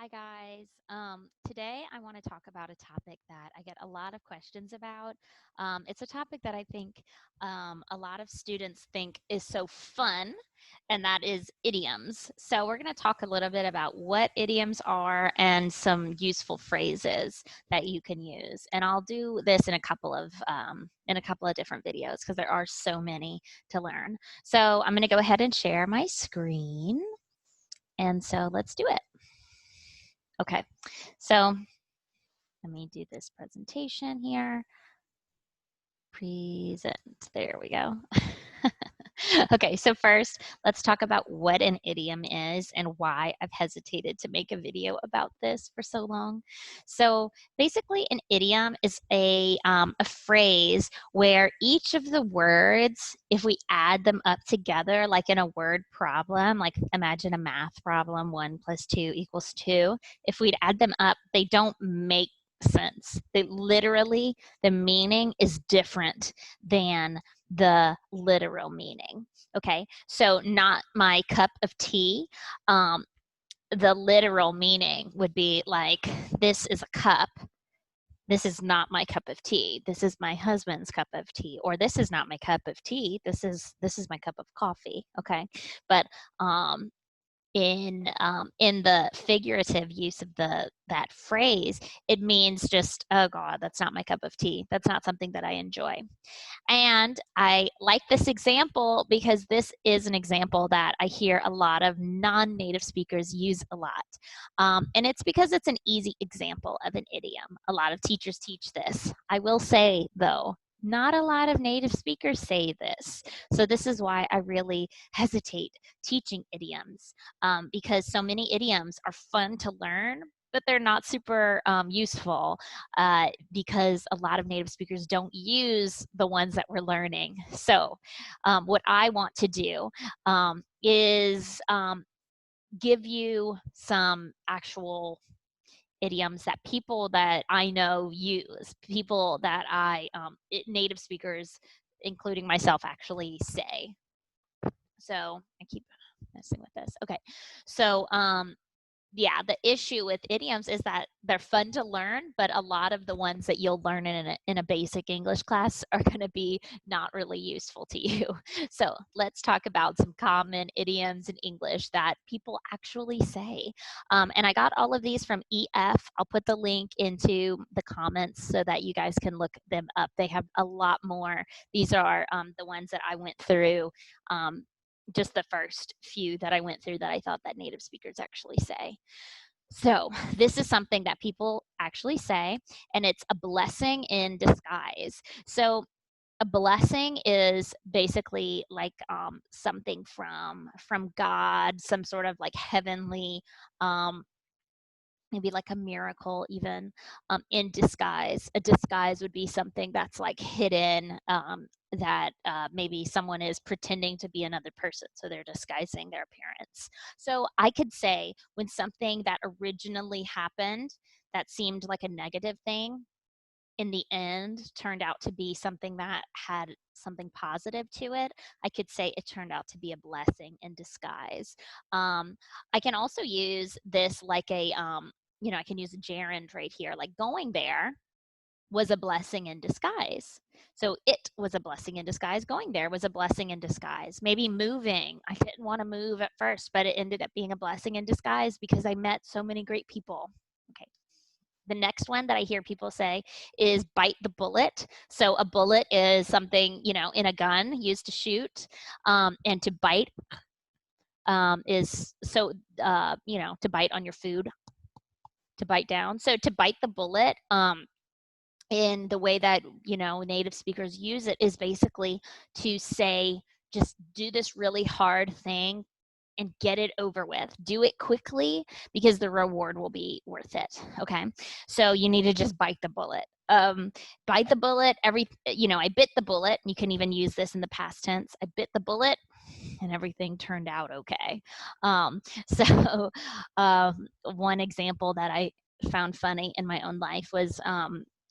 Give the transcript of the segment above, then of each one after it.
Hi guys. Today I want to talk about a topic that I get a lot of questions about. It's a topic that I think a lot of students think is so fun, and that is idioms. So we're going to talk a little bit about what idioms are and some useful phrases that you can use. And I'll do this in a couple of different videos because there are so many to learn. So I'm going to go ahead and share my screen. And so let's do it. Okay, so let me do this presentation here. Present, there we go. Okay, so first, let's talk about what an idiom is and why I've hesitated to make a video about this for so long. So basically, an idiom is a phrase where each of the words, if we add them up together, like in a word problem, like imagine a math problem, 1 plus 2 equals 2, if we'd add them up, they don't make sense. They literally, the meaning is different than the literal meaning. Okay, so not my cup of tea. The literal meaning would be like, this is a cup. This is not my cup of tea. This is my husband's cup of tea. Or this is not my cup of tea. This is my cup of coffee. Okay, but in the figurative use of that phrase, it means just, oh God, that's not my cup of tea. That's not something that I enjoy. And I like this example because this is an example that I hear a lot of non-native speakers use a lot. And it's because it's an easy example of an idiom. A lot of teachers teach this. I will say, though, not a lot of native speakers say this. So this is why I really hesitate teaching idioms, because so many idioms are fun to learn, but they're not super useful because a lot of native speakers don't use the ones that we're learning. So what I want to do is give you some actual idioms that people that I know use, people that native speakers, including myself, actually say. So I keep messing with this. Okay. So yeah, the issue with idioms is that they're fun to learn, but a lot of the ones that you'll learn in a basic English class are going to be not really useful to you. So let's talk about some common idioms in English that people actually say. And I got all of these from EF. I'll put the link into the comments so that you guys can look them up. They have a lot more. These are the ones that I went through, just the first few that I went through that I thought that native speakers actually say. So this is something that people actually say, and it's a blessing in disguise. So a blessing is basically like something from God, some sort of like heavenly, maybe like a miracle even, in disguise. A disguise would be something that's like hidden, that maybe someone is pretending to be another person, so they're disguising their appearance. So I could say when something that originally happened that seemed like a negative thing, in the end turned out to be something that had something positive to it, I could say it turned out to be a blessing in disguise. I can also use this like I can use a gerund right here, like going there was a blessing in disguise. So it was a blessing in disguise. Going there was a blessing in disguise. Maybe moving. I didn't want to move at first, but it ended up being a blessing in disguise because I met so many great people. Okay. The next one that I hear people say is bite the bullet. So a bullet is something, in a gun used to shoot. And to bite is so, to bite on your food, to bite down. So to bite the bullet, in the way that, native speakers use it is basically to say, just do this really hard thing and get it over with. Do it quickly because the reward will be worth it. Okay. So you need to just bite the bullet. Bite the bullet. I bit the bullet. You can even use this in the past tense. I bit the bullet and everything turned out okay. So one example that I found funny in my own life was,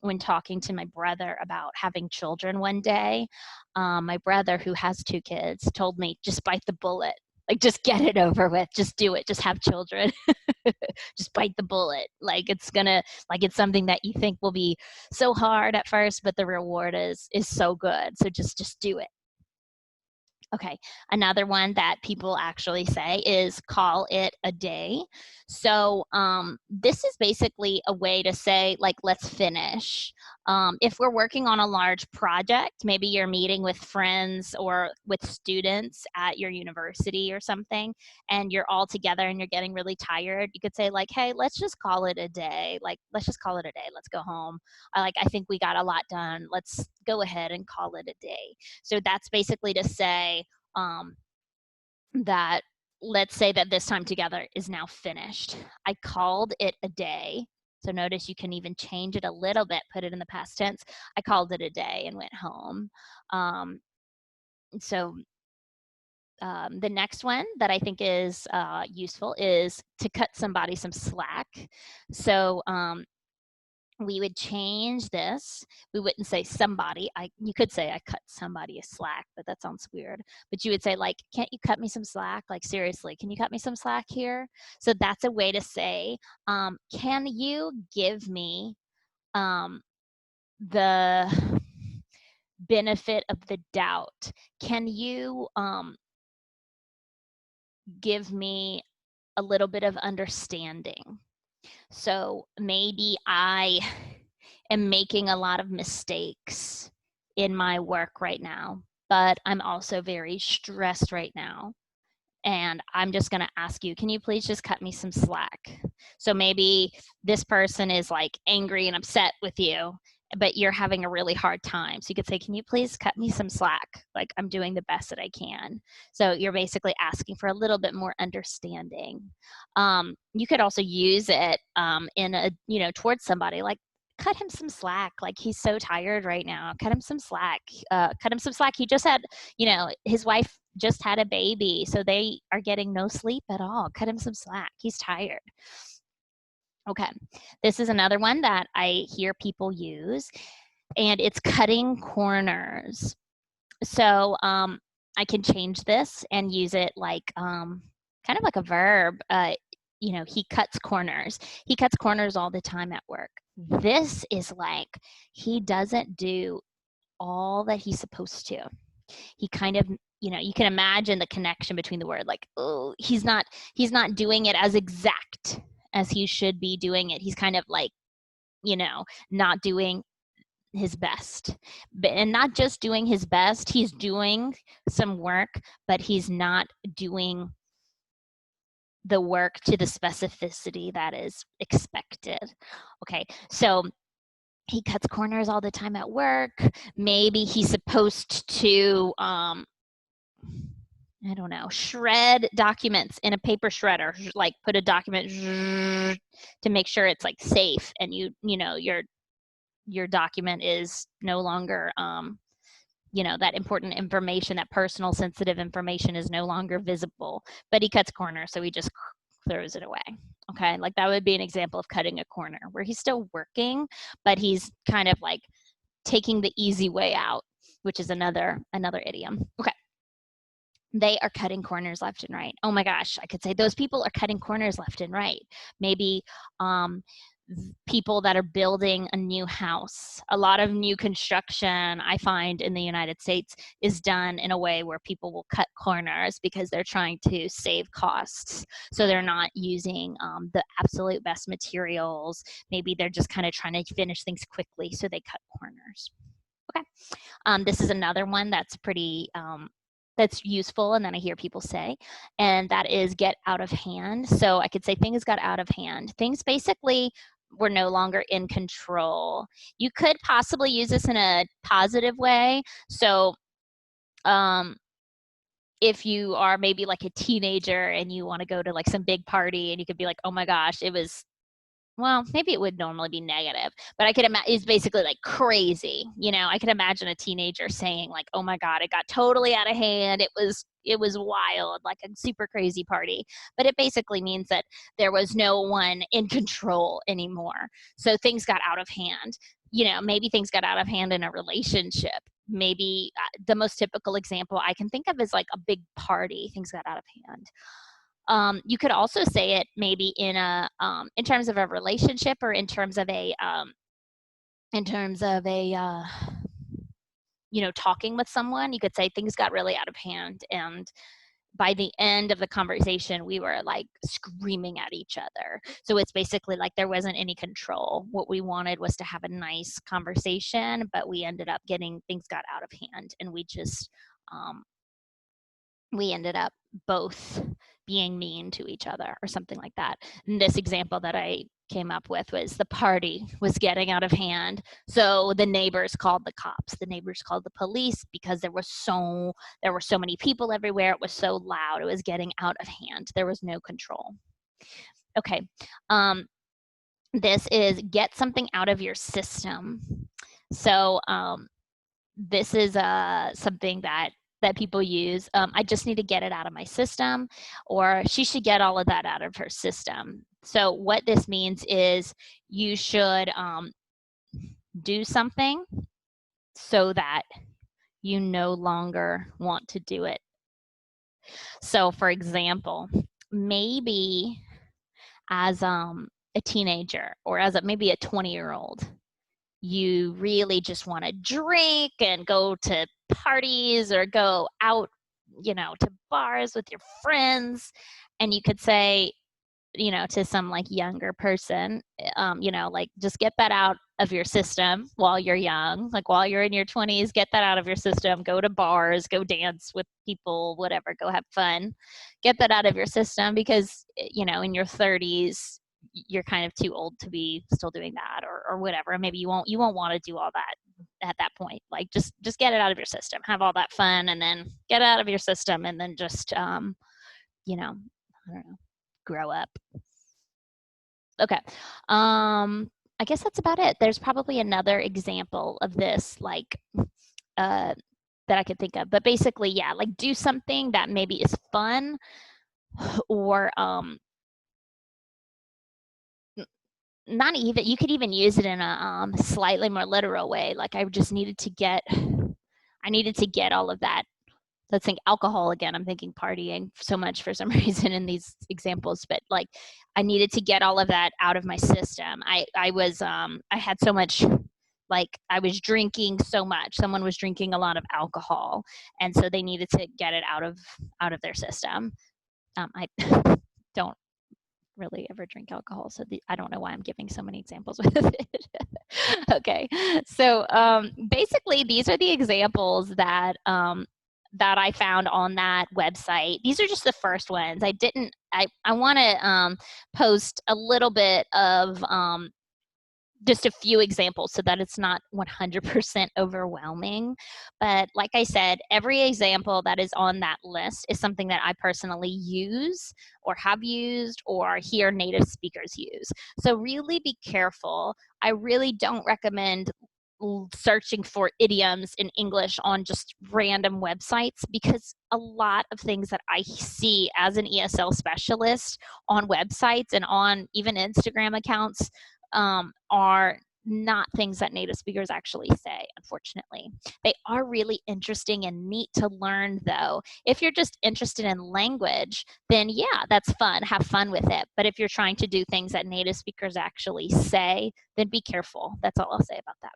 when talking to my brother about having children one day. My brother, who has 2 kids, told me, just bite the bullet. Like, just get it over with. Just do it. Just have children. Just bite the bullet. Like, it's something that you think will be so hard at first, but the reward is so good. So just do it. Okay, another one that people actually say is call it a day. So this is basically a way to say, like, let's finish. If we're working on a large project, maybe you're meeting with friends or with students at your university or something, and you're all together and you're getting really tired, you could say, like, hey, let's just call it a day. Like, let's just call it a day. Let's go home. I think we got a lot done. Let's go ahead and call it a day. So that's basically to say, that let's say that this time together is now finished. I called it a day. So notice you can even change it a little bit, put it in the past tense. I called it a day and went home. So the next one that I think is useful is to cut somebody some slack. So we would change this. We wouldn't say somebody. You could say I cut somebody a slack, but that sounds weird. But you would say, like, can't you cut me some slack? Like, seriously, can you cut me some slack here? So that's a way to say, can you give me the benefit of the doubt? Can you give me a little bit of understanding? So maybe I am making a lot of mistakes in my work right now, but I'm also very stressed right now. And I'm just going to ask you, can you please just cut me some slack? So maybe this person is like angry and upset with you, but you're having a really hard time. So you could say, can you please cut me some slack? Like, I'm doing the best that I can. So you're basically asking for a little bit more understanding. You could also use it towards somebody, like, cut him some slack. Like, he's so tired right now. Cut him some slack. Cut him some slack. He just had, his wife just had a baby, so they are getting no sleep at all. Cut him some slack. He's tired. Okay, this is another one that I hear people use, and it's cutting corners. So I can change this and use it like kind of like a verb. He cuts corners. He cuts corners all the time at work. This is like he doesn't do all that he's supposed to. He kind of, you can imagine the connection between the word, like, oh, he's not doing it as exact as he should be doing it. He's kind of like, not doing his best. And not just doing his best, he's doing some work, but he's not doing the work to the specificity that is expected. Okay, so he cuts corners all the time at work. Maybe he's supposed to I don't know, shred documents in a paper shredder, like put a document to make sure it's like safe, and your document is no longer that important information, that personal sensitive information is no longer visible. But he cuts corners, so he just throws it away. Okay, like that would be an example of cutting a corner, where he's still working, but he's kind of like taking the easy way out, which is another idiom. Okay. They are cutting corners left and right. Oh my gosh, I could say those people are cutting corners left and right. Maybe people that are building a new house. A lot of new construction, I find, in the United States is done in a way where people will cut corners because they're trying to save costs. So they're not using the absolute best materials. Maybe they're just kind of trying to finish things quickly, so they cut corners. Okay. This is another one that's pretty that's useful, and then I hear people say, and that is get out of hand. So I could say things got out of hand. Things basically were no longer in control. You could possibly use this in a positive way. So if you are maybe like a teenager and you want to go to like some big party, and you could be like, oh my gosh, it was, well, maybe it would normally be negative, but I could imagine it's basically like crazy. I could imagine a teenager saying like, oh my God, it got totally out of hand. It was wild, like a super crazy party. But it basically means that there was no one in control anymore. So things got out of hand. Maybe things got out of hand in a relationship. maybe the most typical example I can think of is like a big party. Things got out of hand. You could also say it maybe in terms of a relationship, or in terms of a talking with someone. You could say things got really out of hand, and by the end of the conversation, we were like screaming at each other. So it's basically like there wasn't any control. What we wanted was to have a nice conversation, but we ended up getting, things got out of hand, and we ended up both being mean to each other or something like that. And this example that I came up with was the party was getting out of hand. So the neighbors called the cops. The neighbors called the police because there were so many people everywhere. It was so loud. It was getting out of hand. There was no control. Okay. This is get something out of your system. So this is something that people use. I just need to get it out of my system, or she should get all of that out of her system. So what this means is you should do something so that you no longer want to do it. So for example, maybe as a teenager, or as maybe a 20-year-old, you really just want to drink and go to parties or go out, to bars with your friends. And you could say, to some like younger person, like just get that out of your system while you're young, like while you're in your 20s, get that out of your system, go to bars, go dance with people, whatever, go have fun, get that out of your system, because, in your 30s, you're kind of too old to be still doing that, or whatever. Maybe you won't want to do all that at that point. Like just get it out of your system, have all that fun, and then get it out of your system, and then just I don't know, grow up. Okay. I guess that's about it. There's probably another example of this, like that I could think of, but basically, yeah, like do something that maybe is fun, or not even, you could even use it in a slightly more literal way. Like I needed to get all of that. Let's think alcohol again. I'm thinking partying so much for some reason in these examples, but like I needed to get all of that out of my system. I had so much, like I was drinking so much. Someone was drinking a lot of alcohol, and so they needed to get it out of their system. I don't really ever drink alcohol, so I don't know why I'm giving so many examples with it. Okay, so basically these are the examples that I found on that website. These are just the first ones. I want to post a little bit of just a few examples so that it's not 100% overwhelming. But like I said, every example that is on that list is something that I personally use, or have used, or hear native speakers use. So really be careful. I really don't recommend searching for idioms in English on just random websites, because a lot of things that I see as an ESL specialist on websites and on even Instagram accounts are not things that native speakers actually say, unfortunately. They are really interesting and neat to learn, though. If you're just interested in language, then yeah, that's fun. Have fun with it. But if you're trying to do things that native speakers actually say, then be careful. That's all I'll say about that.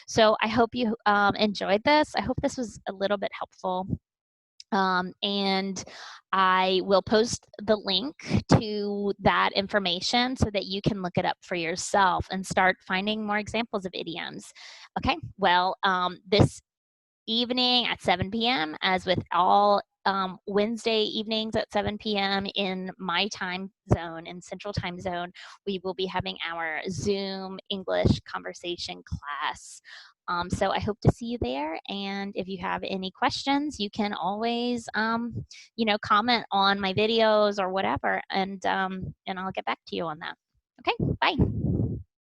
So I hope you enjoyed this. I hope this was a little bit helpful. And I will post the link to that information so that you can look it up for yourself and start finding more examples of idioms. Okay, well, this evening at 7 p.m., as with all Wednesday evenings at 7 p.m. in my time zone, in Central Time Zone, we will be having our Zoom English conversation class. So I hope to see you there. And if you have any questions, you can always, comment on my videos or whatever, and I'll get back to you on that. Okay, bye.